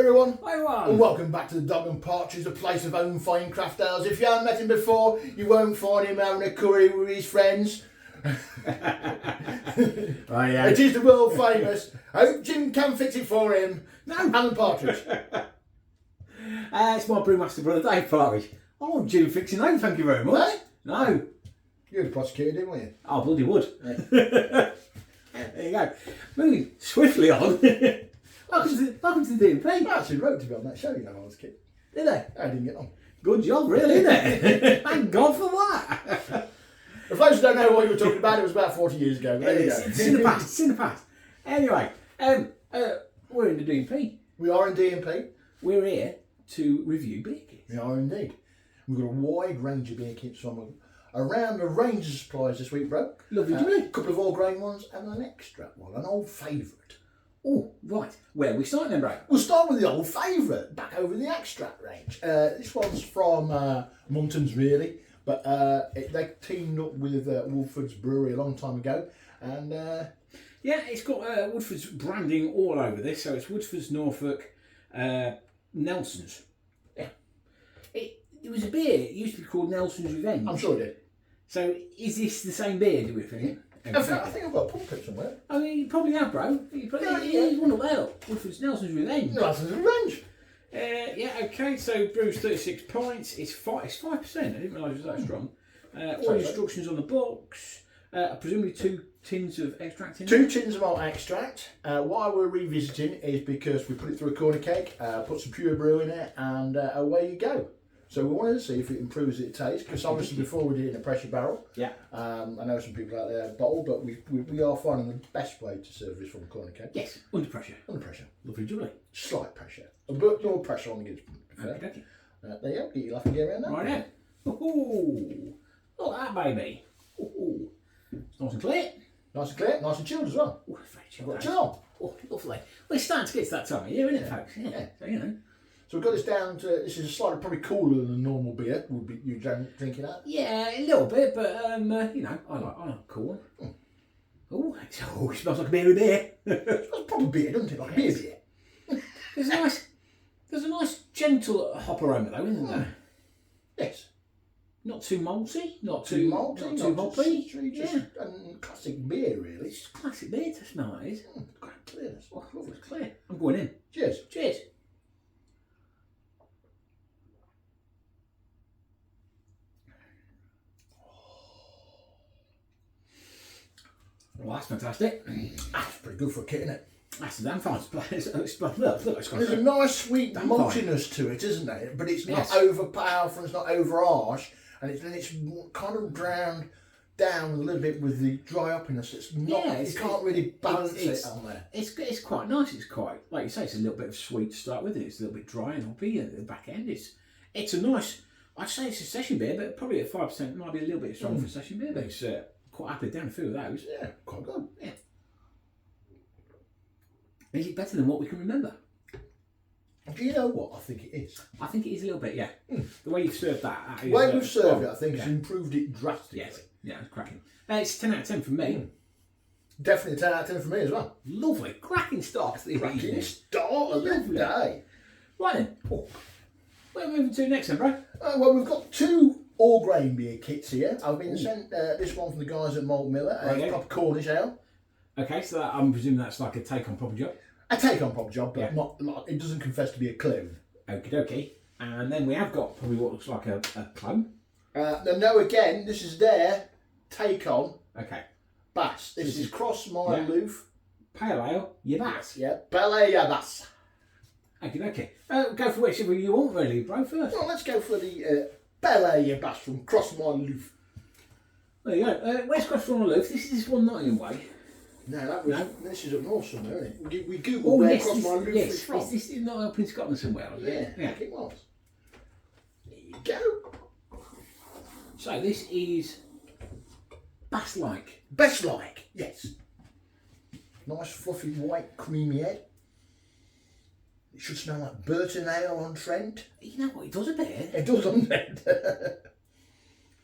everyone. Hi everyone. And welcome back to the Dog and Partridge, the place of own fine craft ales. If you haven't met him before, you won't find him having a curry with his friends. Oh, yeah. It is the world famous. I hope Jim can fix it for him. No. Alan Partridge. It's my brewmaster brother Dave Partridge. Oh, Jim fixing home, thank you very much. No. You'd have prosecuted him, wouldn't you? Oh, bloody would. Yeah. There you go. Moving swiftly on. welcome to the DMP. I actually wrote to be on that show, you know, when I was a kid. Did they? I didn't get on. Good job, really, isn't it? Thank God for that. For those who don't know what you were talking about, it was about 40 years ago. But there you go. It's in the past. It's in the past. Anyway, we're in the DMP. We are in DMP. We're here to review beer kits. We are indeed. We've got a wide range of beer kits from around a range of suppliers this week, bro. Lovely, A couple of all grain ones and an extract one, an old favourite. Oh, right. Where are we starting then, bro? We'll start with the old favourite, back over the extract range. This one's from Muntons, really, but they teamed up with Woodfordes Brewery a long time ago, and yeah, it's got Woodford's branding all over this, so it's Woodfordes Norfolk Nelsons. Yeah. It was a beer, it used to be called Nelson's Revenge. I'm sure it did. So, is this the same beer, do we think? I think I've got a pump it somewhere. I mean, you probably have, bro. You won it well. Woodford's Nelson's Revenge. Nelson's Revenge. Yeah, okay, so Brews 36 pints. It's 5%. I didn't realise it was that strong. All the instructions on the box. Presumably 2 tins of extract in there. 2 tins of malt extract. Why we're revisiting is because we put it through a corner keg, put some pure brew in it, and away you go. So we wanted to see if it improves its taste, because obviously before we did it in a pressure barrel. Yeah. I know some people out there bottle, but we are finding the best way to serve this from a corner keg. Yes, under pressure. Under pressure. Lovely jubbly. Slight pressure. A bit more pressure on the goods. Okay. There you go. Get your laughing gear around that. Right now. Ooh, look at that baby. Ooh. It's nice and clear. Nice and clear, nice and chilled as well. Oh, very I've chilled. got chill. Oh, lovely. Well, it's starting to get to that time of year, isn't it, folks? Yeah. So, you know. So we've got this down to, this is slightly probably cooler than a normal beer. Would be you drinking that? Yeah, a little bit, but you know, I like a cool one. Oh, it smells like a beery beer. It's proper beer, doesn't it? Like beer. There's a nice gentle hop aroma though, isn't there? Yes. Not too malty, not Too too malty, not too hoppy. Just classic beer, really. It's classic beer to smell, that is. Great clearness. Oh, lovely, it's clear. I'm going in. Cheers. Cheers. Well, that's fantastic. That's pretty good for a kit, isn't it? That's a damn fine. It's got There's a nice sweet maltiness to it, isn't there? But it's not overpowerful, it's not over harsh, and it's kind of drowned down a little bit with the dry uppiness. It's not. You can't really balance it on there. It's quite nice. It's quite, like you say, it's a little bit of sweet to start with. It's a little bit dry and hoppy at the back end. It's a nice. I'd say it's a session beer, but probably at 5% might be a little bit strong for a session beer. But it's quite happy down a few of those. Yeah, quite good. Yeah. Is it better than what we can remember? Do you know what? I think it is. I think it is a little bit, yeah. The way you've served that. The way we've served it, I think, has improved it drastically. Yes. Yeah, it's cracking. It's 10 out of 10 from me. Definitely a 10 out of 10 for me as well. Lovely. Cracking start to the evening. Cracking start of the day. Right then. Where are we moving to next then, bro? Well, we've got 2 all grain beer kits here. I've been sent this one from the guys at Malt Miller, a proper Cornish ale. Okay, so I'm presuming that's like a take on proper job. A take on proper job, but not. It doesn't confess to be a clone. Okie dokie. And then we have got probably what looks like a clone. No, again, this is their take on. Okay. Bass. This is Crossmyloof. Pale ale, your bass. Yeah, Belle Bass. Okie dokie. Go for whichever you want, really, bro, first. Well, let's go for the Belle Bass from Crossmyloof. There you go. Where's Crossmyloof? This is one Nottingham way. No, this is up north somewhere, isn't it? We googled where Crossmyloof is from. This is not up in Scotland somewhere, is it? Yeah, it was. There you go. So this is Bass-like. Bass-like, yes. Nice fluffy white creamy head. It should smell like Burton Ale on Trent. You know what, it does a bit. It does, doesn't it?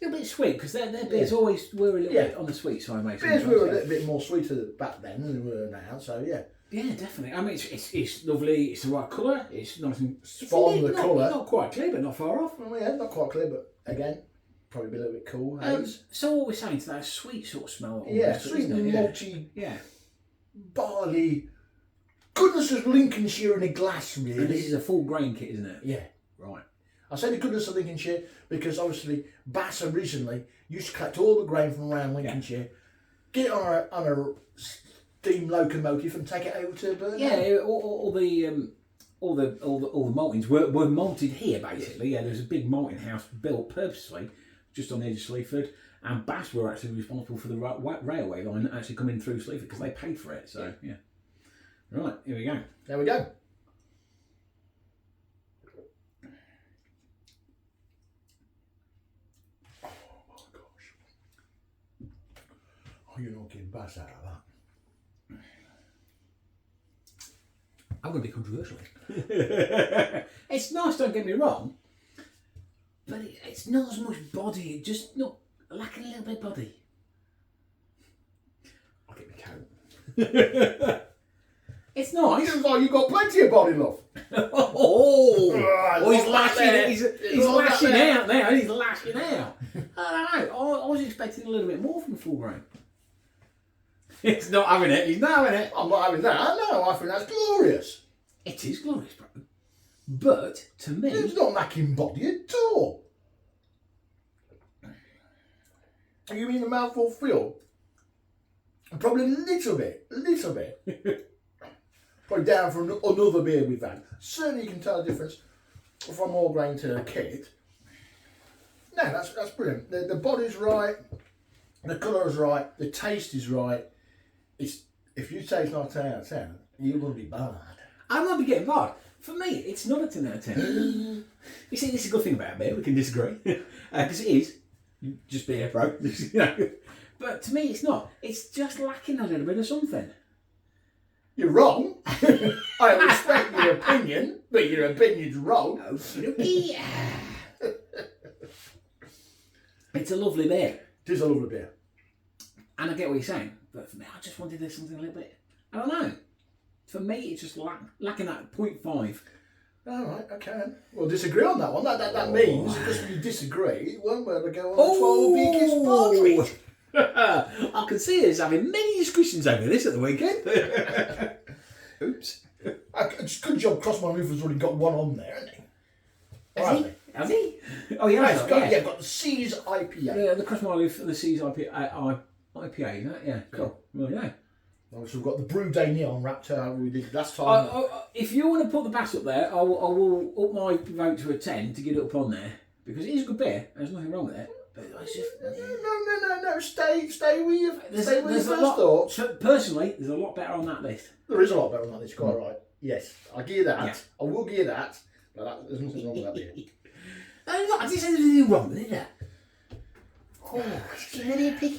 A little bit sweet, because their beers always were a little bit on the sweet side, mate. Beers were a little bit more sweeter back then than they were now, so yeah. Yeah, definitely. I mean, it's lovely. It's the right colour. It's nice and spot on the colour. Not quite clear, but not far off. Well, yeah, not quite clear, but again, probably be a little bit cool. So what we're saying to that sweet sort of smell. Yeah, sweet and malty. Yeah. Barley. Goodness of Lincolnshire in a glass, really. And this is a full grain kit, isn't it? Yeah. Right. I say the goodness of Lincolnshire because obviously Bass originally used to collect all the grain from around Lincolnshire, get it on a steam locomotive and take it over to Burnham. Yeah, all the maltings were malted here basically. Yeah, there's a big malting house built purposely just on the edge of Sleaford, and Bass were actually responsible for the railway line actually coming through Sleaford because they paid for it. So yeah. Right, here we go. There we go. Oh my gosh. Oh, you're not getting Bass out of that. I'm going to be controversial. It's nice, don't get me wrong, but it's not as much body, just not lacking a little bit of body. I'll get my coat. It's nice. You've got plenty of body, love. He's lashing. He's lashing out now. He's lashing out. I don't know. I was expecting a little bit more from full grain. He's not having it. He's not having it. I'm not having that. No, I think that's glorious. It is glorious, bro. But to me, it's not lacking body at all. You mean a mouthful feel? Probably a little bit. Probably down from another beer we've had. Certainly you can tell the difference from all grain to kit. No, that's brilliant. The body's right, the colour's right, the taste is right. If you say it's not a 10 out of 10, you're going to be bad. I'm not be getting bad. For me, it's not a 10 out of 10. You see, this is a good thing about beer. We can disagree because it is just beer, bro. But to me, it's not. It's just lacking a little bit of something. You're wrong. I respect your opinion, but your opinion's wrong. Okay. It's a lovely beer. It is a lovely beer. And I get what you're saying, but for me, I just wanted something a little bit, I don't know. For me, it's just lacking that 0.5. All right, okay. We'll disagree on that one. That means, because we disagree, won't we able to go on the 12 weekest partridge. I can see us having many discussions over this at the weekend. Oops. It's a good job Crossmyloof has already got one on there, hasn't he? Has he? Oh, yeah. Got the Seas IPA. Yeah, the Crossmyloof and the Seas IPA, isn't it? Yeah, cool. Well, yeah. So we've got the Brew Day Neon wrapped out we did last time. If you want to put the Bass up there, I will up my vote to a 10 to get it up on there because it is a good beer. There's nothing wrong with it. But it's just, no. Stay with your first thoughts. Personally, there's a lot better on that list. There is a lot better on that list. Quite right. Yes, I gear that. Yeah. I will gear that. But there's nothing wrong with that beer. I didn't say there's anything wrong with it.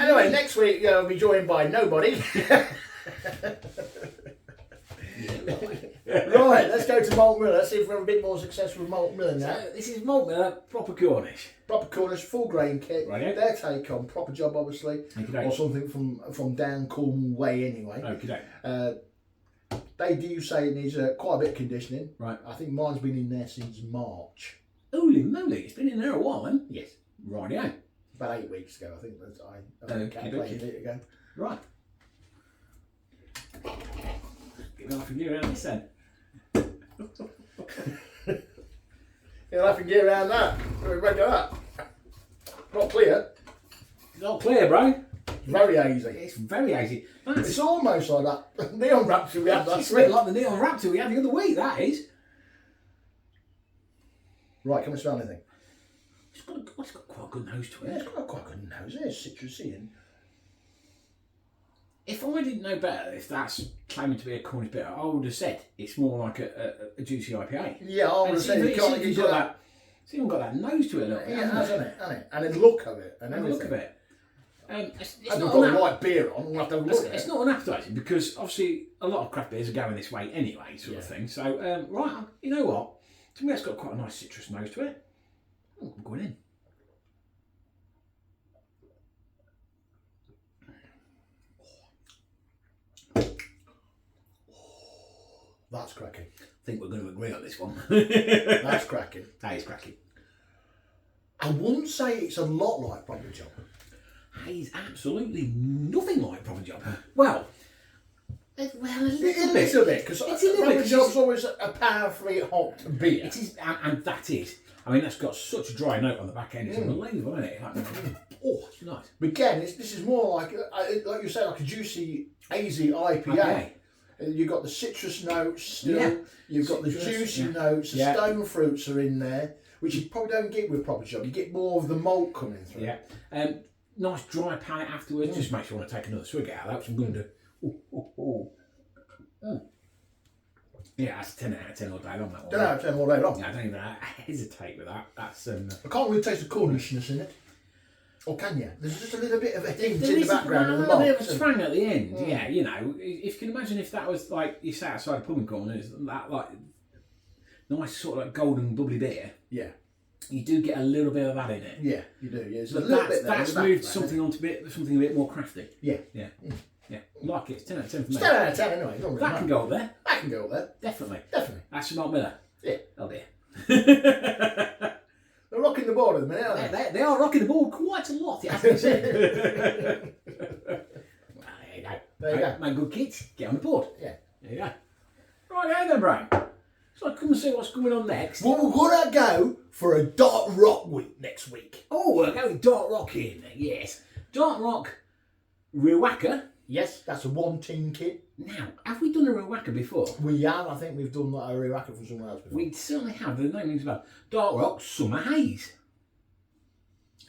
Anyway, next week we'll be joined by nobody. Right, let's go to Malt Miller. Let's see if we have a bit more success with Malt Miller now. So this is Malt Miller, proper Cornish. Proper Cornish, full grain kit. Right. Their take on proper job, obviously, or something from down Cornwall way anyway. Okay. They do say it needs quite a bit of conditioning. Right. I think mine's been in there since March. Holy moly, it's been in there a while then. Yes. Right, yeah. About 8 weeks ago, I think. I calculated it ago. Right. Get off and get around this then. You'll have to get around that. Ready that. Not clear. It's not clear, bro. Very hazy. It's very hazy. It's almost like that neon raptor we had last week. It's like the neon raptor we had the other week, that is. Right, can we smell anything? It's got quite a good nose to it. Yeah, it's got quite a good nose. It's citrusy. And if I didn't know better, if that's claiming to be a Cornish bitter, I would have said it's more like a juicy IPA. Yeah, I would have said it's even got that nose to it a little bit. Yeah, hasn't it? And the look of it. And the look of it. It's not got the right beer on. We'll have to look at it. It's not unappetising because obviously a lot of craft beers are going this way anyway, sort of thing. So, right, you know what? To me, it's got quite a nice citrus nose to it. Oh, I'm going in. That's cracking. I think we're going to agree on this one. That's cracking. That is cracking. I wouldn't say it's a lot like Proper Job. That is absolutely nothing like Proper Job. Well, a little bit. Because It's a little Proper bit. Job's always a powerfully hot beer. It is, and that is. I mean, that's got such a dry note on the back end. It's unbelievable, isn't it? Like, oh, it's nice. But again, this is more like you say, like a juicy, hazy IPA. Okay. You've got the citrus notes still. Yeah. You've got the juicy notes. The stone fruits are in there, which you probably don't get with Proper Job. You get more of the malt coming through. Yeah. Nice dry palate afterwards. Just makes you want to take another swig out of that, which I'm going to do. Yeah, that's 10 out of 10 all day long, that one. 10 out of 10 all day long. Yeah, I don't even hesitate with that. That's I can't really taste the Cornishness in it. Or can you? There's just a little bit of a hint in the background of the malt. A bit of a twang at the end. Yeah, you know, if you can imagine if that was like you sat outside a pub in Cornish, that like nice sort of like golden bubbly beer. Yeah. You do get a little bit of that in it. Yeah, you do. Yeah, but that's moved something onto something a bit more crafty. Yeah. Yeah. Yeah. Like it. It's 10 out of 10 for me. It's 10 out of 10 anyway. Don't That can go up there. That can go up there. Definitely. Definitely. That's Malt Miller. Yeah. Oh dear. They're rocking the board at the minute, aren't they? They are rocking the board quite a lot, it has to be said. Well, there you go. There you go. Man, good kids, get on the board. Yeah. There you go. Right, then, Brian. So I come and see what's going on next. Well, we're going to go for a Dark Rock week next week. Oh, we're going Dark Rock in, yes. Dark Rock Riwaka. Yes, that's a 1-tin kit. Now, have we done a Riwaka before? We have. I think we've done a Riwaka for someone else before. We certainly have. The name rings a bell. Dark Rock Summer Haze.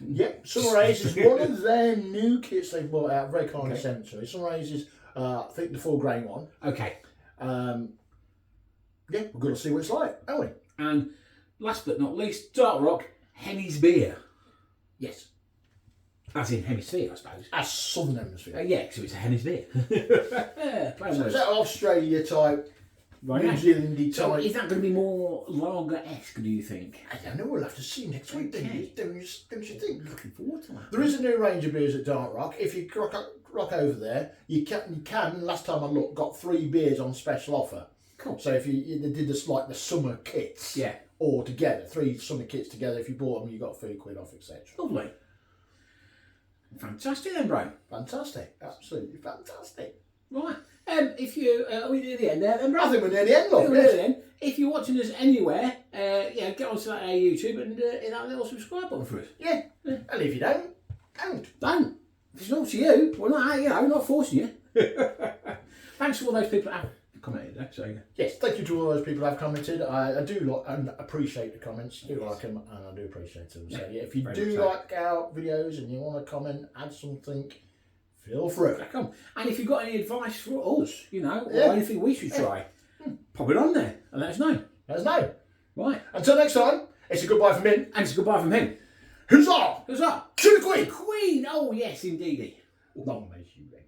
Yep, Summer Haze is one of their new kits they've brought out, very condescending. Summer Haze is, I think, the 4-grain one. Okay. Yeah, we're going to see what it's like, aren't we? And last but not least, Dark Rock Henny's Beer. Yes. As in hemisphere, I suppose. As Southern Hemisphere. Yeah, so it's a Henny's Beer. So is that Australia type, right, New Zealandy so type? is that going to be more lager-esque, do you think? I don't know, we'll have to see next week, don't you think? Looking forward to that. There is a new range of beers at Dark Rock. If you rock over there, you can, last time I looked, got 3 beers on special offer. Cool. So if they did this like the summer kits, all together, 3 summer kits together. If you bought them, you got £3 off, etc. Lovely. Fantastic then, Brian. Fantastic, absolutely fantastic. Right. If you are we near the end there then, Brian? I think we're near the end, look. We're near the end. If you're watching us anywhere, get onto that YouTube and hit that little subscribe button for us. Yeah. And if you don't. Don't. If it's not to you, we're not, not forcing you. Thanks to all those people that have commented there. So yes, thank you to all those people that have commented. I do like and appreciate the comments. I do like them and I do appreciate them. So yeah, if you do like our videos and you want to comment, add something, feel free. Come. And if you've got any advice for us, or anything we should try, pop it on there and let us know. Let us know. Right. Until next time, it's a goodbye from Min. And it's a goodbye from him. Huzzah! Huzzah! To the Queen! Queen! Oh yes, indeedy. Long may she reign.